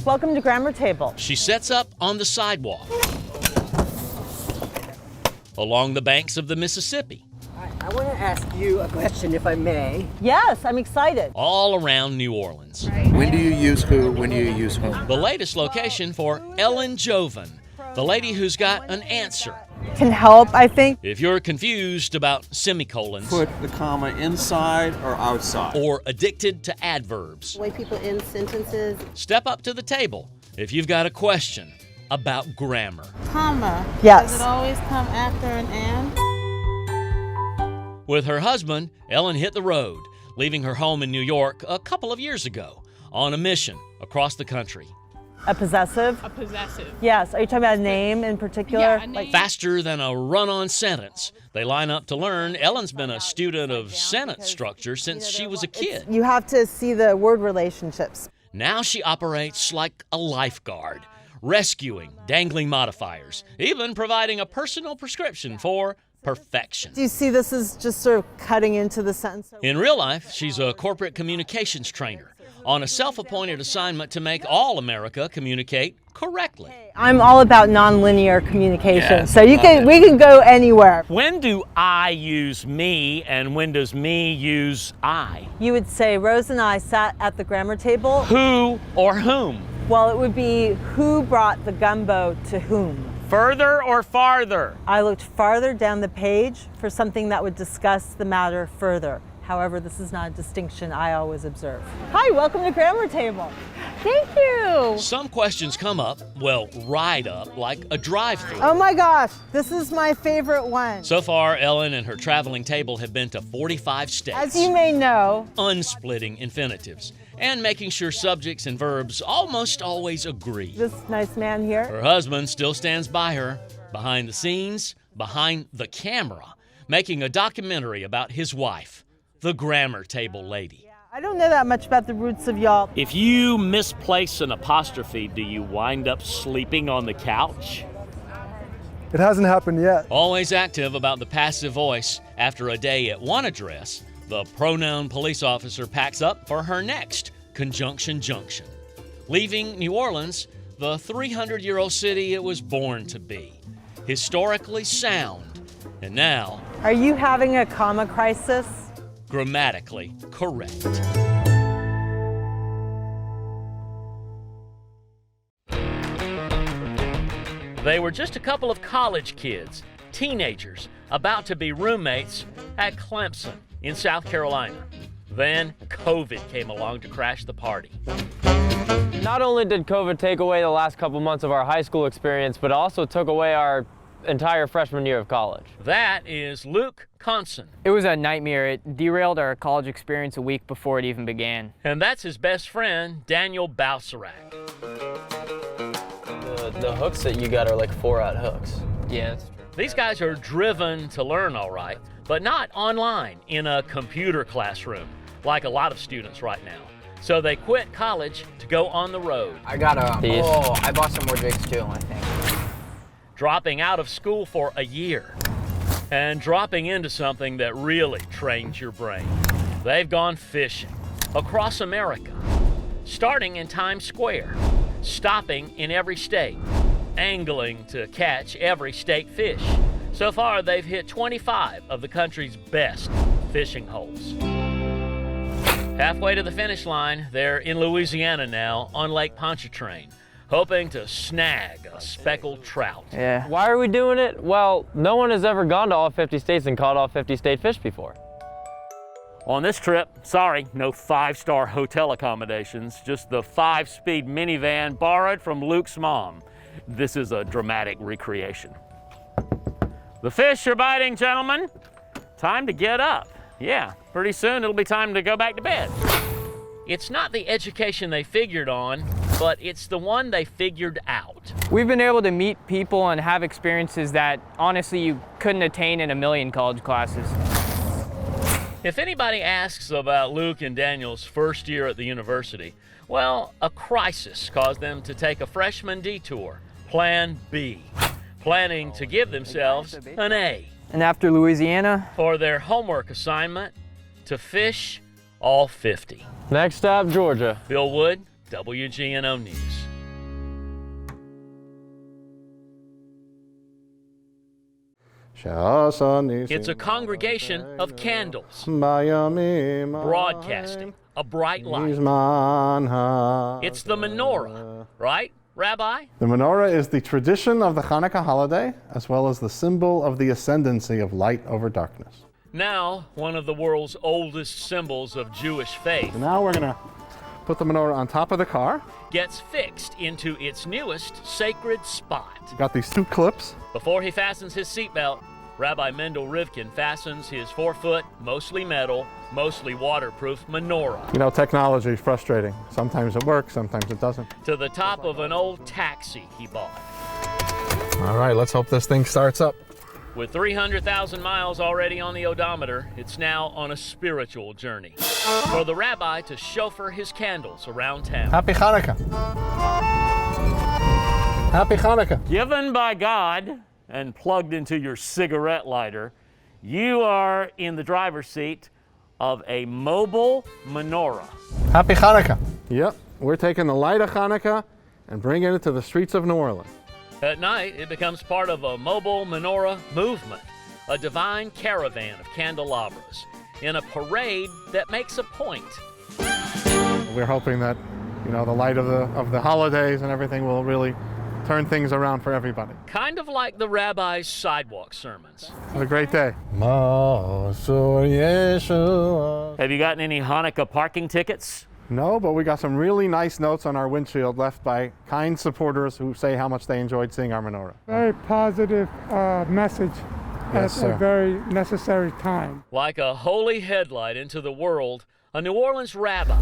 Welcome to Grammar Table. She sets up on the sidewalk along the banks of the Mississippi. I want to ask you a question, if I may. Yes, I'm excited. All around New Orleans. When do you use who? When do you use whom? The latest location for Ellen Jovan, the lady who's got an answer. Can help, I think. If you're confused about semicolons, Put the comma inside or outside. or addicted to adverbs, The way people end sentences. step up to the table if you've got a question about grammar. Comma. Yes. Does it always come after an and? With her husband, Ellen hit the road, leaving her home in New York a couple of years ago on a mission across the country. A possessive? A possessive. Yes. Are you talking about a name in particular? Yeah, a name. Faster than a run-on sentence, they line up to learn. Ellen's been a student of sentence structure since she was a kid. You have to see the word relationships. Now she operates like a lifeguard, rescuing dangling modifiers, even providing a personal prescription for perfection. Do you see this is just sort of cutting into the sentence? In real life, she's a corporate communications trainer on a self-appointed assignment to make all America communicate correctly. I'm all about nonlinear communication, Yes, so we can go anywhere. When do I use me and when does me use I? You would say Rose and I sat at the grammar table. Who or whom? Well, it would be who brought the gumbo to whom. Further or farther? I looked farther down the page for something that would discuss the matter further. However, this is not a distinction I always observe. Hi, welcome to Grammar Table. Thank you. Some questions come up, well, right up, like a drive-through. Oh my gosh, this is my favorite one. So far, Ellen and her traveling table have been to 45 states. As you may know, Unsplitting infinitives and making sure subjects and verbs almost always agree. this nice man here, Her husband still stands by her, behind the scenes, behind the camera, making a documentary about his wife, the grammar table lady. I don't know that much about the roots of y'all. If you misplace an apostrophe, do you wind up sleeping on the couch? It hasn't happened yet. Always active about the passive voice, after a day at one address, the pronoun police officer packs up for her next conjunction junction, leaving New Orleans, the 300-year-old city it was born to be, historically sound, and now Are you having a comma crisis? grammatically correct. They were just a couple of college kids, teenagers, about to be roommates at Clemson in South Carolina. Then COVID came along to crash the party. Not only did COVID take away the last couple months of our high school experience, but also took away our entire freshman year of college. That is Luke Conson, It was a nightmare. It derailed our college experience a week before it even began. and that's his best friend, Daniel Balsarac. The hooks that you got are like 4-out hooks. Yeah, that's true. These guys are driven to learn all right, but not online in a computer classroom like a lot of students right now. So they quit college to go on the road, I got These. I bought some more jigs too, I think. dropping out of school for a year and dropping into something that really trains your brain. They've gone fishing across America, starting in Times Square, stopping in every state, angling to catch every state fish. So far, they've hit 25 of the country's best fishing holes. Halfway to the finish line, they're in Louisiana now on Lake Pontchartrain, hoping to snag a speckled trout. Yeah. Why are we doing it? Well, no one has ever gone to all 50 states and caught all 50 state fish before. On this trip, sorry, no 5-star hotel accommodations, just the 5-speed minivan borrowed from Luke's mom. This is a dramatic recreation. The fish are biting, gentlemen. Time to get up. Yeah, pretty soon it'll be time to go back to bed. It's not the education they figured on, but it's the one they figured out. We've been able to meet people and have experiences that honestly you couldn't attain in a million college classes. If anybody asks about Luke and Daniel's first year at the university, well, a crisis caused them to take a freshman detour, Plan B, planning to give themselves an A And after Louisiana, for their homework assignment to fish all 50. Next stop, Georgia. Bill Wood, WGNO News. It's a congregation of candles, broadcasting a bright light. It's the menorah, right, Rabbi? The menorah is the tradition of the Hanukkah holiday, as well as the symbol of the ascendancy of light over darkness. Now, one of the world's oldest symbols of Jewish faith. Now we're going to put the menorah on top of the car. Gets fixed into its newest sacred spot. Got these 2 clips. Before he fastens his seatbelt, Rabbi Mendel Rivkin fastens his 4-foot, mostly metal, mostly waterproof menorah. You know, technology is frustrating. Sometimes it works, sometimes it doesn't. To the top of an old taxi he bought. All right, let's hope this thing starts up. With 300,000 miles already on the odometer, it's now on a spiritual journey. For the rabbi to chauffeur his candles around town. Happy Hanukkah. Happy Hanukkah. Given by God and plugged into your cigarette lighter, you are in the driver's seat of a mobile menorah. Happy Hanukkah. Yep, we're taking the light of Hanukkah and bringing it to the streets of New Orleans. At night, it becomes part of a mobile menorah movement, a divine caravan of candelabras in a parade that makes a point. We're hoping that, you know, the light of the holidays and everything will really turn things around for everybody. Kind of like the rabbi's sidewalk sermons. Have a great day. Have you gotten any Hanukkah parking tickets? No, but we got some really nice notes on our windshield left by kind supporters who say how much they enjoyed seeing our menorah. Very positive message Yes, at sir. a very necessary time. Like a holy headlight into the world, a New Orleans rabbi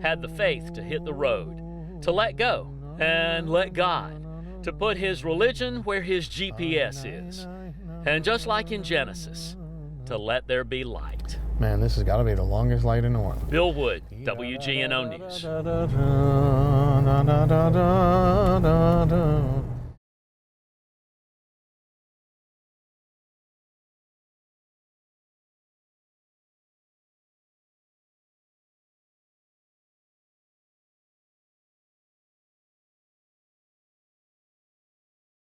had the faith to hit the road, to let go and let God, to put his religion where his GPS is, and just like in Genesis, to let there be light. Man, this has got to be the longest light in New Orleans. Bill Wood, WGNO News.